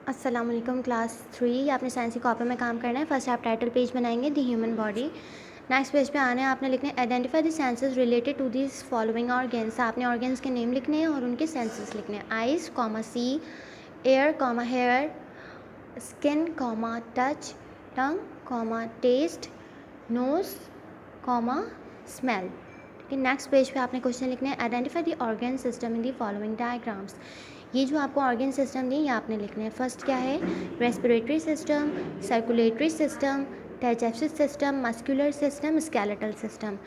अस्सलाम वालेकुम क्लास 3 आपने साइंस की कॉपी में काम करना है। फर्स्ट आप टाइटल पेज बनाएंगे the human body. Next page पे आना है, आपने लिखना है identify the senses related to this following organs. आपने ऑर्गेन्स के नेम लिखने हैं और उनके सेंसेस लिखने हैं। Eyes comma see, ear comma hear, skin comma touch, tongue comma taste, nose comma smell. ठीक है, नेक्स्ट पेज पे आपने क्वेश्चन लिखने हैं identify the organ system in the following diagrams. ये जो आपको ऑर्गन सिस्टम दी ये आपने लिखने हैं। फर्स्ट क्या है, respiratory system, circulatory system, digestive system, muscular system, skeletal system.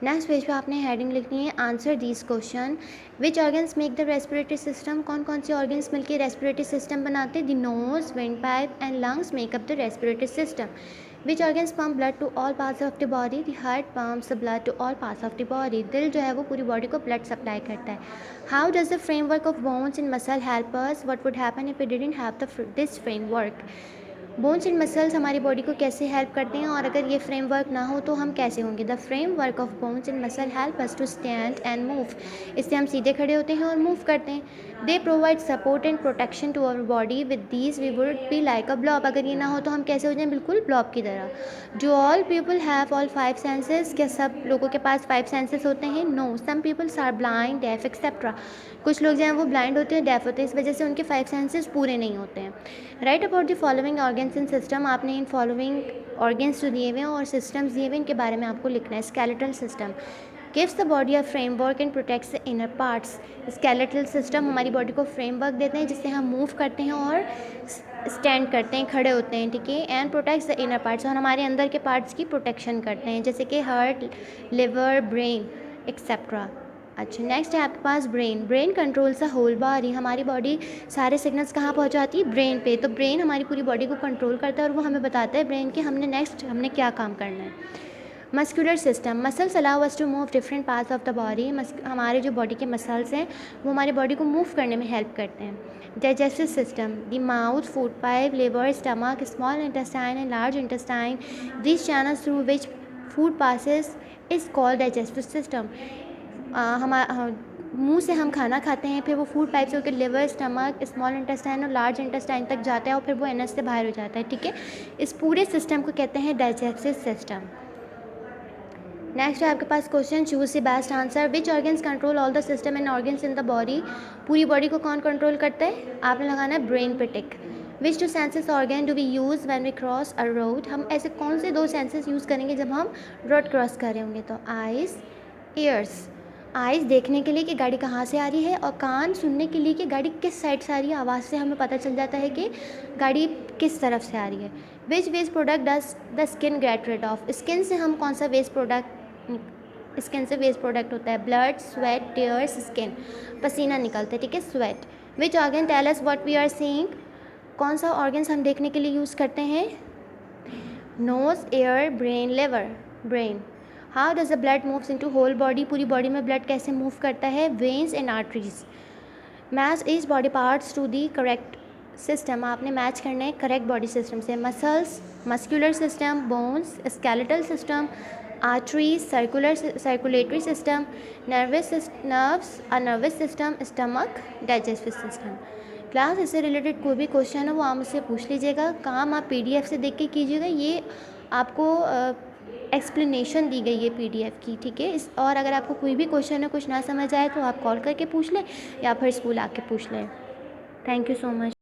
Next page पे आपने हेडिंग लिखनी है answer this question. Which organs make the respiratory system, कौन कौन से ऑर्गन्स मिलकर रेस्पिरेटरी सिस्टम बनाते हैं। The nose, windpipe and lungs make up the respiratory system. Which organs pump blood to all parts of the body, the heart pumps the blood to all parts of the body. दिल जो है वो पूरी body को blood supply करता है। How does the framework of bones and muscle help us, what would happen if we didn't have this framework. Bones and muscles हमारी body को कैसे हेल्प करते हैं और अगर ये फ्रेमवर्क ना हो तो हम कैसे होंगे। The framework of bones and muscle help us to stand and move, इससे हम सीधे खड़े होते हैं और मूव करते हैं। They provide support and protection to our body, with these we would be like a blob. अगर ये ना हो तो हम कैसे हो जाएं, बिल्कुल ब्लॉब की तरह। Do all people have all 5 senses, क्या सब लोगों के पास 5 सेंसेस होते हैं। No, some peoples are blind, deaf etcetera. कुछ लोग जो हैं वो ब्लाइंड होते हैं, डेफ होते हैं, इस वजह से उनके 5 सेंसेस पूरे नहीं होते हैं। Right about the following organs in system, आपने इन फॉलोइंग ऑर्गन्स जो दिए हुए हैं और सिस्टम्स दिए हुए हैं इनके बारे में आपको लिखना है। Skeletal system gives the body a framework and protects the inner parts. Skeletal system हमारी बॉडी को फ्रेमवर्क देते हैं जिससे हम मूव करते हैं और स्टैंड करते हैं, खड़े होते हैं। ठीक है, and protects the inner parts, और हमारे अंदर के पार्ट्स की प्रोटेक्शन करते हैं जैसे कि हार्ट, लिवर, ब्रेन एक्सेट्रा। अच्छा, नेक्स्ट है आपके पास brain. Brain controls the whole body, हमारी बॉडी सारे सिग्नल्स कहाँ पहुँचाती है, ब्रेन पे। तो ब्रेन हमारी पूरी बॉडी को कंट्रोल करता है और वो हमें बताता है ब्रेन कि हमने क्या काम करना है। Muscular system, muscles allow us to move different parts of the body. हमारे जो बॉडी के मसल्स हैं वो हमारी बॉडी को मूव करने में हेल्प करते हैं। Digestive system, the mouth, food pipe, liver, stomach, small intestine and large intestine, this channels through which food passes is called digestive system. मुंह से हम खाना खाते हैं, फिर वो फूड पाइप से होकर लिवर, स्टमक, स्मॉल इंटेस्टाइन और लार्ज इंटेस्टाइन तक जाता है और फिर वो एनस से बाहर हो जाता है। ठीक है, इस पूरे सिस्टम को कहते हैं डाइजेस्टिव सिस्टम। नेक्स्ट है आपके पास question, choose the best answer. Which organs control all the system and organs in the body, पूरी बॉडी को कौन कंट्रोल करता है, आपने लगाना है ब्रेन पे tick. Which two senses organ do we use when we cross a road, हम ऐसे कौन से 2 सेंसेस यूज़ करेंगे जब हम रोड क्रॉस कर रहे होंगे। तो आइज़, ईयर्स। आइज़ देखने के लिए कि गाड़ी कहाँ से आ रही है, और कान सुनने के लिए कि गाड़ी किस साइड से आ रही है। आवाज़ से हमें पता चल जाता है कि गाड़ी किस तरफ से आ रही है। Which waste product does the skin get rid of, skin से हम कौन सा वेस्ट प्रोडक्ट, स्किन से वेस्ट प्रोडक्ट होता है ब्लड, स्वेट, टीयर्स, स्किन, पसीना निकलता है। ठीक है, sweat. Which organ tell us what we are seeing, कौन सा ऑर्गन्स हम देखने के लिए यूज़ करते हैं, nose, air, brain, liver, brain. How does the blood moves into whole body, पूरी बॉडी में ब्लड कैसे मूव करता है, veins and arteries. Match each body parts to the correct system, आपने मैच करना है करेक्ट बॉडी सिस्टम से। Muscles, muscular system, bones, skeletal system, arteries, circulatory system, nerves, a nervous system, stomach, digestive system. Class इससे related कोई भी question है वो आप मुझसे पूछ लीजिएगा, काम आप पीडीएफ से देख के कीजिएगा। ये आपको एक्सप्लेनेशन दी गई है पीडीएफ की। ठीक है, इस और अगर आपको कोई भी क्वेश्चन है कुछ ना समझ आए तो आप कॉल करके पूछ लें या फिर स्कूल आके पूछ लें। Thank you so much.